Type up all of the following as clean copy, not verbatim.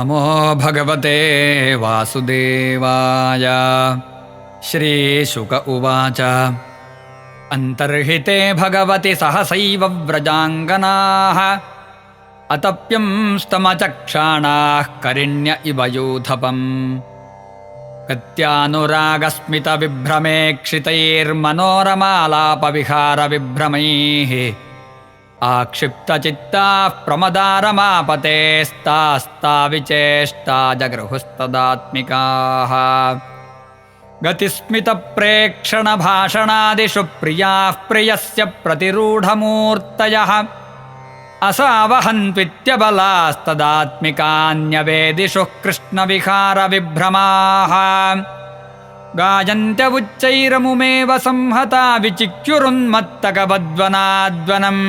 नमो भगवते वासुदेवाय। श्रीशुक उवाच अन्तर्हिते भगवति सहसैव व्रजाङ्गनाः अतप्यंस्तमचक्षाणाः करिण्य इव यूथपम् कत्यानुरागस्मितविभ्रमेक्षितैर्मनोरमालापविहारविभ्रमैः आक्षिप्तचित्ताः प्रमदारमापतेस्तास्ता विचेष्टा जगृहुस्तदात्मिकाः गतिस्मितप्रेक्षणभाषणादिषु प्रियाः प्रियस्य प्रतिरूढमूर्तयः असावहन्त्वित्यबलास्तदात्मिकान्यवेदिषु कृष्णविहारविभ्रमाः गायन्त्यवुच्चैरमुमेव संहता विचिक्युरुन्मत्तकवद्वनाद्वनम्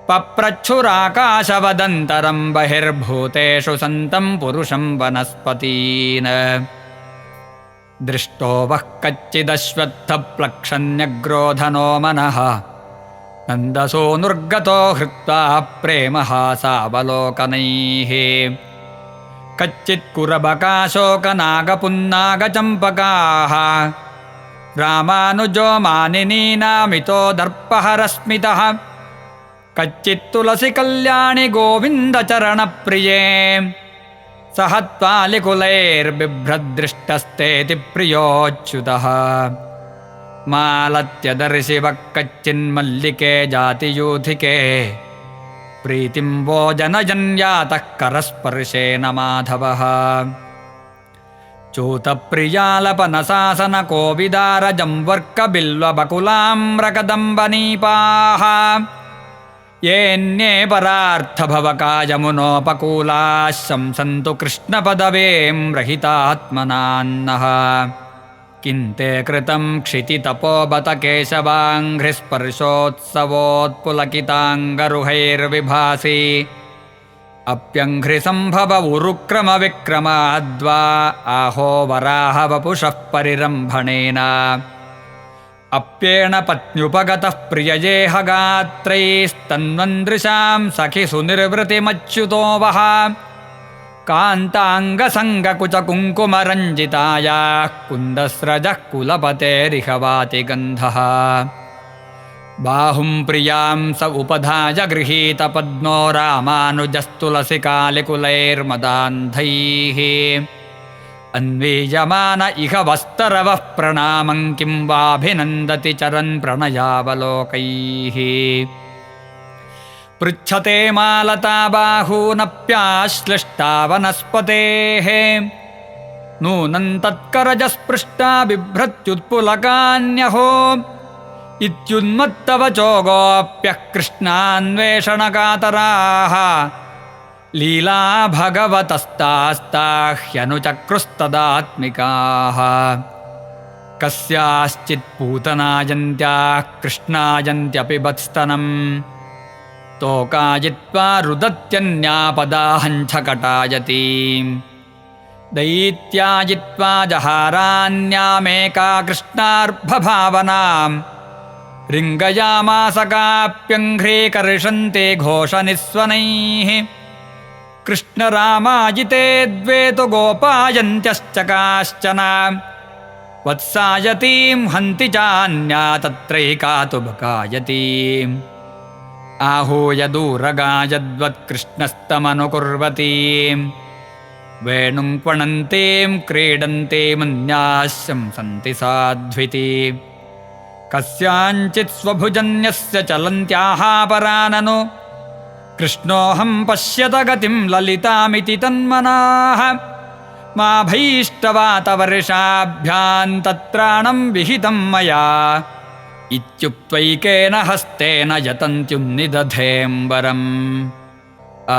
पप्रच्छुराकाशवदन्तरं बहिर्भूतेषु सन्तं पुरुषं वनस्पतीन् दृष्टो वः कच्चिदश्वत्थप्लक्षन्यग्रोधनो मनः नन्दसूनुर्गतो हृत्वा प्रेमहासावलोकनैः कच्चित्कुरबकाशोकनागपुन्नागचम्पकाः रामानुजो मानिनीनामितो दर्पहरस्मितः कच्चित्तुलसीकल्याणि गोविन्दचरणप्रिये सहत्वालिकुलैर्बिभ्रदृष्टस्तेति प्रियोच्युतः मालत्यदर्शिवः कच्चिन्मल्लिके जातियूथिके प्रीतिं वो जनजन्यातः करस्पर्शेन माधवः चूतप्रियालपनशासनकोविदारजंवर्कबिल्वबकुलाम्रकदम्बनीपाः येऽन्ये परार्थभवकायमुनोपकूलाः शंसन्तु कृष्णपदवीं रहितात्मनान्नः किन्ते कृतं क्षितितपोबत केशवाङ्घ्रिस्पर्शोत्सवोत्पुलकिताङ्गरुहैर्विभासि अप्यङ्घ्रिसम्भव उरुक्रमविक्रमाद्वा आहो वराह वपुषः परिरम्भणेन अप्येण पत्न्युपगतः प्रियजेहगात्रैस्तन्वन्दृशां सखि सुनिर्वृतिमच्युतो वः कान्ताङ्गसङ्गकुचकुङ्कुमरञ्जितायाः कुन्दस्रजः कुलपतेरिह वाति गन्धः बाहुं प्रियां स उपधाय गृहीतपद्मो रामानुजस्तुलसिकालिकुलैर्मदान्धैः अन्वीयमान इह वस्तरवः प्रणामं किं वाभिनन्दति चरन् प्रणयावलोकैः पृच्छते मालता बाहूनप्याश्लिष्टा वनस्पतेः नूनं तत्करजस्पृष्टा बिभ्रत्युत्पुलकान्यहो इत्युन्मत्तवचो गोप्यः कृष्णान्वेषणकातराः लीला भगवतस्तास्ता ह्यनुचक्रुस्तदात्मिकाः कस्याश्चित्पूतनायन्त्याः कृष्णायन्त्यपि वत्स्तनम् तोकायित्वा रुदत्यन्यापदाहञ्छकटायतीं दैत्यायित्वा जहारान्यामेका कृष्णार्भभावनां रिङ्गयामास काप्यङ्घ्रीकर्षन्ते घोषनिस्वनैः कृष्णरामायिते द्वे तु गोपायन्त्यश्च काश्चन वत्सायतीं हन्ति चान्या तत्रैका तु बकायतीम् आहूय दूरगायद्वत्कृष्णस्तमनुकुर्वतीं वेणुं क्वणन्तीं क्रीडन्तीमन्याः शंसन्ति साध्विति कस्याञ्चित् स्वभुजन्यस्य चलन्त्याः पराननु कृष्णोऽहं पश्यत गतिं ललितामिति तन्मनाः मा भैष्टवातवर्षाभ्यां तत्राणं विहितं मया इत्युक्त्वैकेन हस्तेन यतन्त्युन्निदधेऽम्बरम्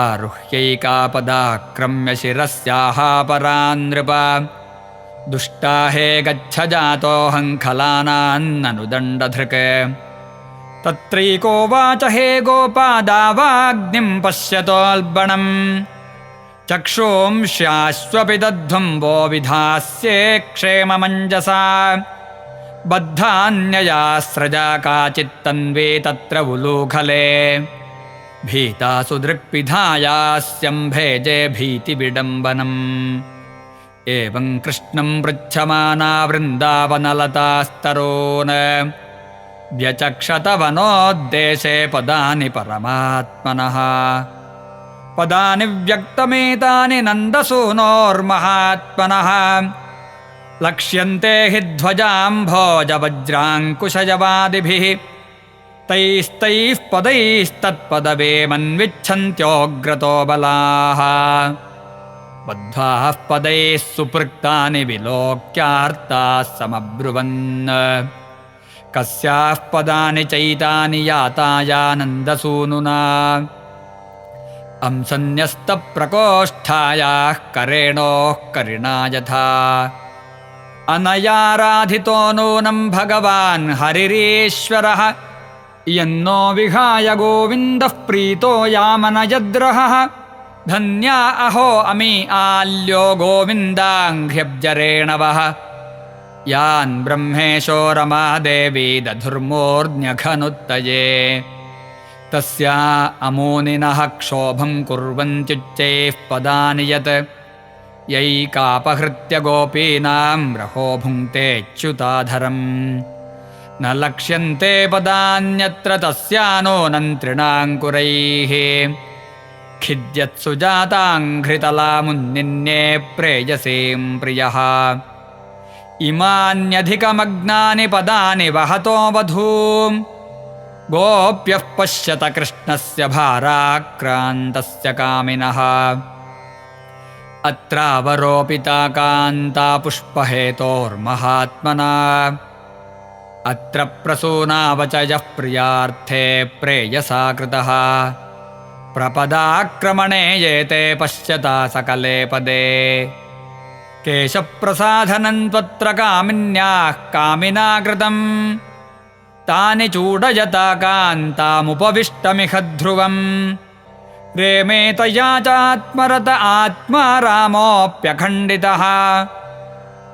आरुह्यैकापदाक्रम्य शिरस्याः परान्नृप दुष्टा हे गच्छ जातोऽहं खलानान्ननुदण्डधृक् तत्रैकोवाच हे गोपादावाग्निं पश्यतोऽल्बणम् चक्षुंश्याश्वपि दध्वं वो विधास्ये क्षेममञ्जसा बद्धान्यया स्रजा काचित्तन्वे तत्र उलूखले भीतासु दृक्पिधायास्यं भेजे भीतिविडम्बनम् एवं कृष्णं पृच्छमाना वृन्दावनलतास्तरोन् व्यचक्षतवनोद्देशे पदानि परमात्मनः पदानि व्यक्तमेतानि नन्दसूनोर्महात्मनः लक्ष्यन्ते हि ध्वजाम्भोजवज्राङ्कुशजवादिभिः तैस्तैः पदैस्तत्पदवेमन्विच्छन्त्योऽग्रतो बलाः बद्धाः पदैः सुपृक्तानि विलोक्यार्ताः समब्रुवन् कस्याः पदानि चैतानि यातायानन्दसूनुना अंसन्यस्तप्रकोष्ठायाः करेणोः करिणा यथा अनयाराधितो नूनं भगवान् हरिरीश्वरः यन्नो विहाय गोविन्दः प्रीतो यामनयद्रहः धन्या अहो अमी आल्यो गोविन्दाङ्घ्र्यब्जरेणवः यान् ब्रह्मेशो रमादेवी दधुर्मूर्ध्न्यघनुत्तये तस्या अमूनिनः क्षोभं कुर्वन्त्युच्चैः पदानि यत् यैकापहृत्य गोपीनां रहो भुङ्क्तेऽच्युताधरम् न लक्ष्यन्ते पदान्यत्र तस्यानोऽनन्त्रिणाङ्कुरैः खिद्यत्सुजाताङ्घ्रितलामुन्निन्ये प्रेयसीं प्रियः इमान्यधिकमग्नानि पदानि वहतो वधूम् गोप्यः पश्यत कृष्णस्य भाराक्रान्तस्य कामिनः अत्रावरोपिता कान्ता पुष्पहेतोर्महात्मना अत्र प्रसूनावचयः प्रियार्थे प्रेयसा कृतः प्रपदाक्रमणे येते पश्यता सकले पदे केशप्रसाधनं त्वत्र कामिन्याः कामिना कृतम् तानि चूडयता कान्तामुपविष्टमिह ध्रुवम् रेमे तया चात्मरत आत्मा रामोऽप्यखण्डितः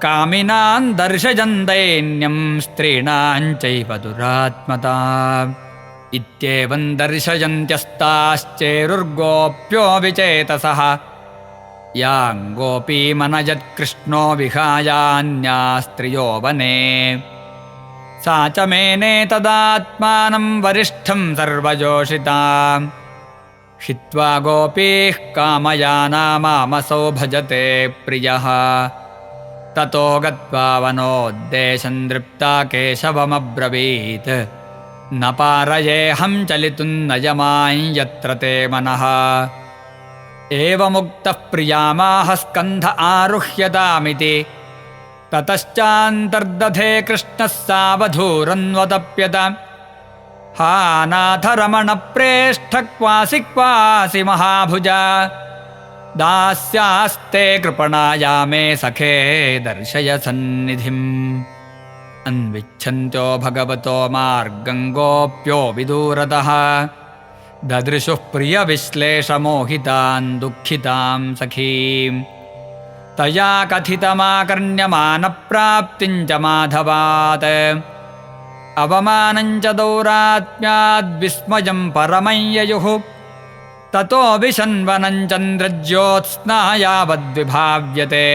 कामिनान् दर्शयन् दैन्यं स्त्रीणां चैव दुरात्मता इत्येवं दर्शयन्त्यस्ताश्चेरुर्गोप्यो विचेतसः यां गोपीमनयत्कृष्णो विहायान्यास्त्रियो वने सा च मेने तदात्मानं वरिष्ठं सर्वजोषिताम् हित्वा गोपीः कामयानामामसौ भजते प्रियः ततो गत्वा वनोद्देशं दृप्ता केशवमब्रवीत् न पारयेऽहं चलितुं नयमां यत्र ते मनः एवमुक्तः प्रियामाह स्कन्ध आरुह्यतामिति ततश्चान्तर्दधे कृष्णः सावधूरन्वतप्यत हा नाथ रमण प्रेष्ठ क्वासि क्वासि महाभुजा दास्यास्ते कृपणायामे सखे दर्शय सन्निधिम् अन्विच्छन्त्यो भगवतो मार्गं गोप्यो विदूरतः ददृशुः प्रियविश्लेषमोहितान् दुःखितां सखीम् तया कथितमाकर्ण्यमानप्राप्तिं च माधवात् अवमानं च दौरात्म्याद्विस्मयं परमं ययुः ततो विशन्वनं चन्द्रज्योत्स्ना यावद्विभाव्यते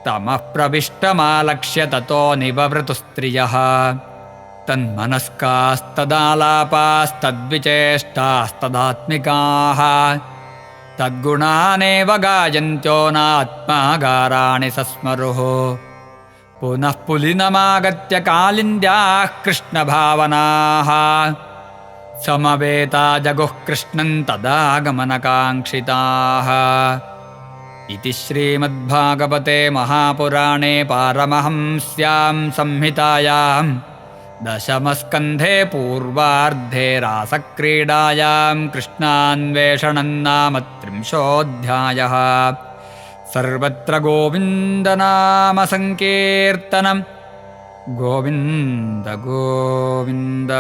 तमः प्रविष्टमालक्ष्य ततो निववृतुस्त्रियः तन्मनस्कास्तदालापास्तद्विचेष्टास्तदात्मिकाः तद्गुणानेव गायन्त्यो नात्मागाराणि सस्मरुः पुनः पुलिनमागत्य कालिन्द्याः कृष्णभावनाः समवेता जगुः कृष्णं तदागमनकाङ्क्षिताः इति श्रीमद्भागवते महापुराणे पारमहंस्यां संहितायां दशमस्कन्धे पूर्वार्धे रासक्रीडायां कृष्णान्वेषणं नाम 30ोऽध्यायः। सर्वत्र गोविन्दनाम संकीर्तनं गोविन्द गोविन्द।